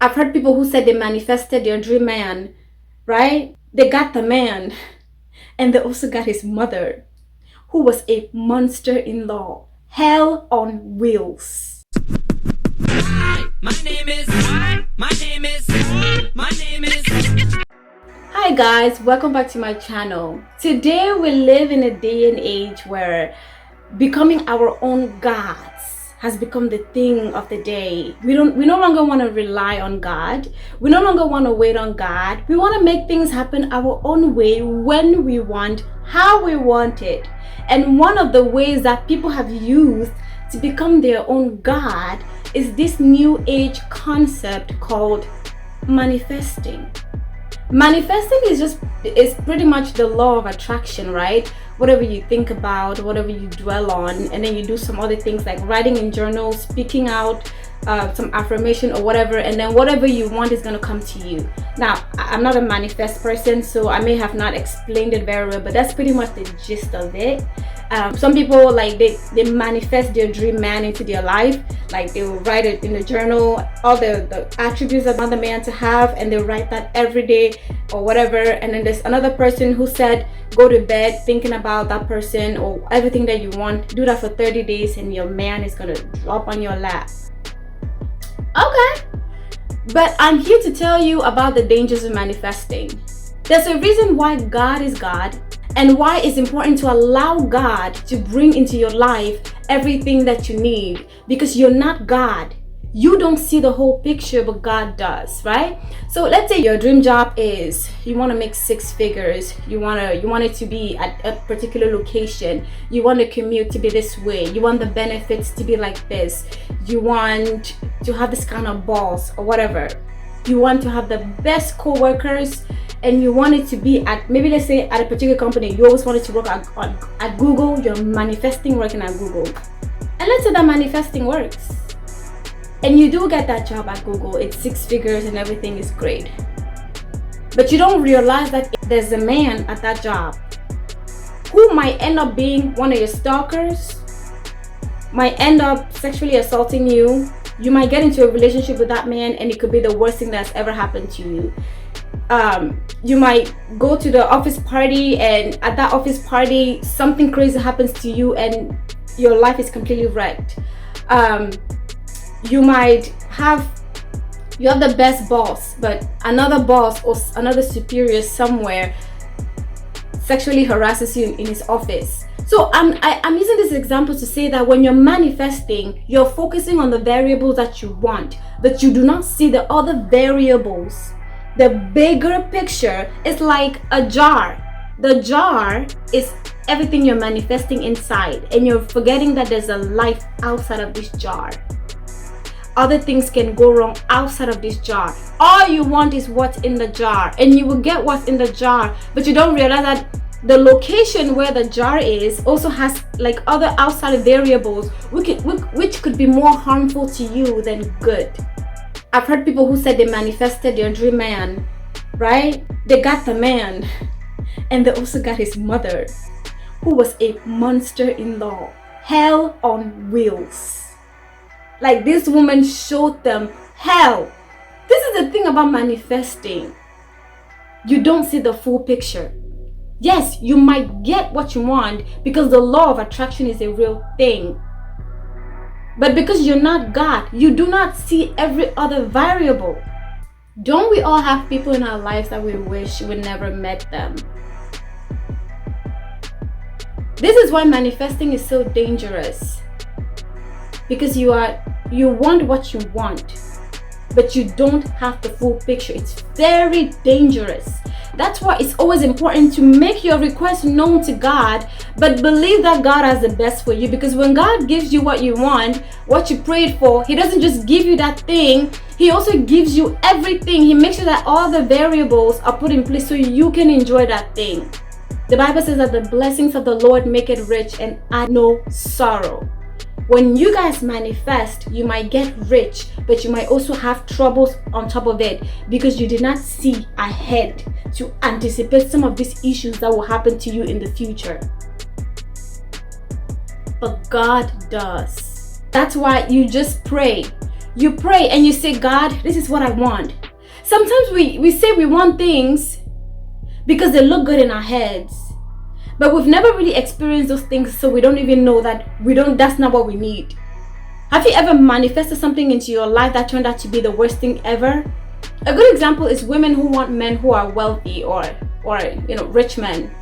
I've heard people who said they manifested their dream man, right? They got the man, and they also got his mother, who was a monster-in-law. Hell on wheels. Hi guys, welcome back to my channel. Today we live in a day and age where becoming our own gods has become the thing of the day. We no longer want to rely on God. We no longer want to wait on God. We want to make things happen our own way, when we want, how we want it. And one of the ways that people have used to become their own God is this new age concept called manifesting. Manifesting is pretty much the law of attraction, right? Whatever you think about, whatever you dwell on, and then you do some other things like writing in journals, speaking out some affirmation or whatever, and then whatever you want is going to come to you. Now, I'm not a manifest person, so I may have not explained it very well, but that's pretty much the gist of it. Some people, like, they manifest their dream man into their life. Like, they will write it in the journal, all the attributes of another man to have, and they write that every day or whatever. And then there's another person who said, go to bed thinking about that person or everything that you want. Do that for 30 days and your man is gonna drop on your lap. Okay, but I'm here to tell you about the dangers of manifesting. There's a reason why God is God, and why it's important to allow God to bring into your life everything that you need, because you're not God. You don't see the whole picture, but God does, right? So let's say your dream job is you want to make 6 figures. You want it to be at a particular location. You want the commute to be this way. You want the benefits to be like this. You want to have this kind of boss or whatever. You want to have the best co-workers, and you want it to be at, maybe let's say at a particular company. You always wanted to work at Google. You're manifesting working at Google, and let's say that manifesting works, and you do get that job at Google. It's 6 figures and everything is great, but you don't realize that there's a man at that job who might end up being one of your stalkers, might end up sexually assaulting you. You might get into a relationship with that man, and it could be the worst thing that's ever happened to you. You might go to the office party, and at that office party something crazy happens to you and your life is completely wrecked. You have the best boss, but another boss or another superior somewhere sexually harasses you in his office. So I'm using this example to say that when you're manifesting, you're focusing on the variables that you want, but you do not see the other variables. The bigger picture is like a jar. The jar is everything you're manifesting inside, and you're forgetting that there's a life outside of this jar. Other things can go wrong outside of this jar. All you want is what's in the jar, and you will get what's in the jar, but you don't realize that the location where the jar is also has like other outside variables which could be more harmful to you than good. I've heard people who said they manifested their dream man, right? They got the man, and they also got his mother, who was a monster-in-law. Hell on wheels. Like, this woman showed them hell. This is the thing about manifesting. You don't see the full picture. Yes, you might get what you want because the law of attraction is a real thing. But because you're not God, you do not see every other variable. Don't we all have people in our lives that we wish we never met them? This is why manifesting is so dangerous. Because you want what you want, but you don't have the full picture. It's very dangerous. That's why it's always important to make your request known to God, but believe that God has the best for you. Because when God gives you what you want, what you prayed for, He doesn't just give you that thing, He also gives you everything. He makes sure that all the variables are put in place so you can enjoy that thing. The Bible says that the blessings of the Lord make it rich and add no sorrow. When you guys manifest, you might get rich, but you might also have troubles on top of it because you did not see ahead to anticipate some of these issues that will happen to you in the future. But God does. That's why you just pray. You pray and you say, God, this is what I want. Sometimes we say we want things because they look good in our heads, but we've never really experienced those things, so we don't even know that that's not what we need. Have you ever manifested something into your life that turned out to be the worst thing ever? A good example is women who want men who are wealthy or rich men.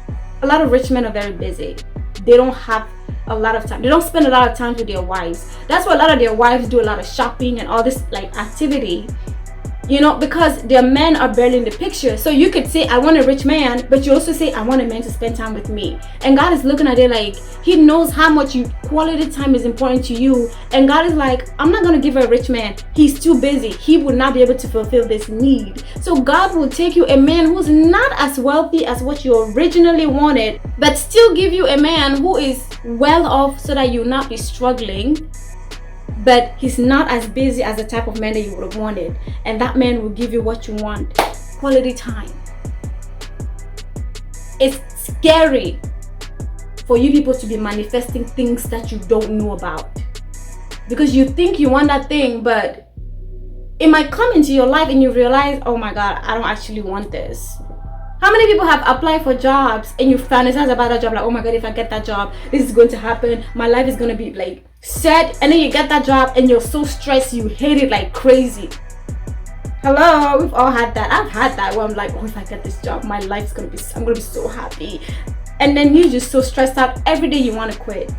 A lot of rich men are very busy. They don't have a lot of time. They don't spend a lot of time with their wives. That's why a lot of their wives do a lot of shopping and all this like activity, because their men are barely in the picture. So you could say, I want a rich man, but you also say, I want a man to spend time with me. And God is looking at it like he knows how much quality time is important to you. And God is like, I'm not going to give her a rich man. He's too busy. He would not be able to fulfill this need. So God will take you a man who's not as wealthy as what you originally wanted, but still give you a man who is well off so that you'll not be struggling. But he's not as busy as the type of man that you would have wanted. And that man will give you what you want. Quality time. It's scary for you people to be manifesting things that you don't know about. Because you think you want that thing, but it might come into your life and you realize, oh my God, I don't actually want this. How many people have applied for jobs and you fantasize about that job, like, oh my God, if I get that job, this is going to happen. My life is going to be like set. And then you get that job and you're so stressed, you hate it like crazy. Hello, we've all had that. I've had that where I'm like, oh, if I get this job, my life's going to be, I'm going to be so happy. And then you're just so stressed out. Every day you want to quit.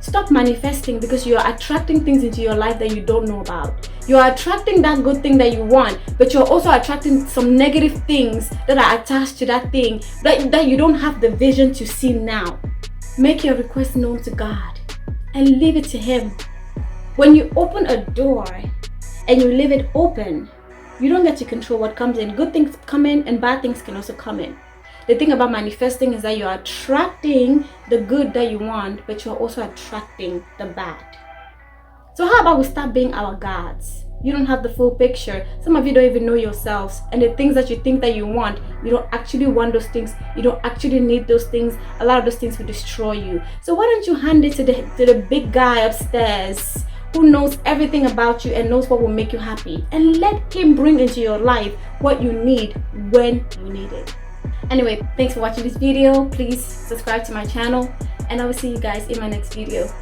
Stop manifesting because you're attracting things into your life that you don't know about. You're attracting that good thing that you want, but you're also attracting some negative things that are attached to that thing that you don't have the vision to see now. Make your request known to God and leave it to Him. When you open a door and you leave it open, you don't get to control what comes in. Good things come in and bad things can also come in. The thing about manifesting is that you're attracting the good that you want, but you're also attracting the bad. So how about we start being our gods? You don't have the full picture. Some of you don't even know yourselves. And the things that you think that you want, you don't actually want those things. You don't actually need those things. A lot of those things will destroy you. So why don't you hand it to the big guy upstairs who knows everything about you and knows what will make you happy. And let him bring into your life what you need when you need it. Anyway, thanks for watching this video. Please subscribe to my channel and I will see you guys in my next video.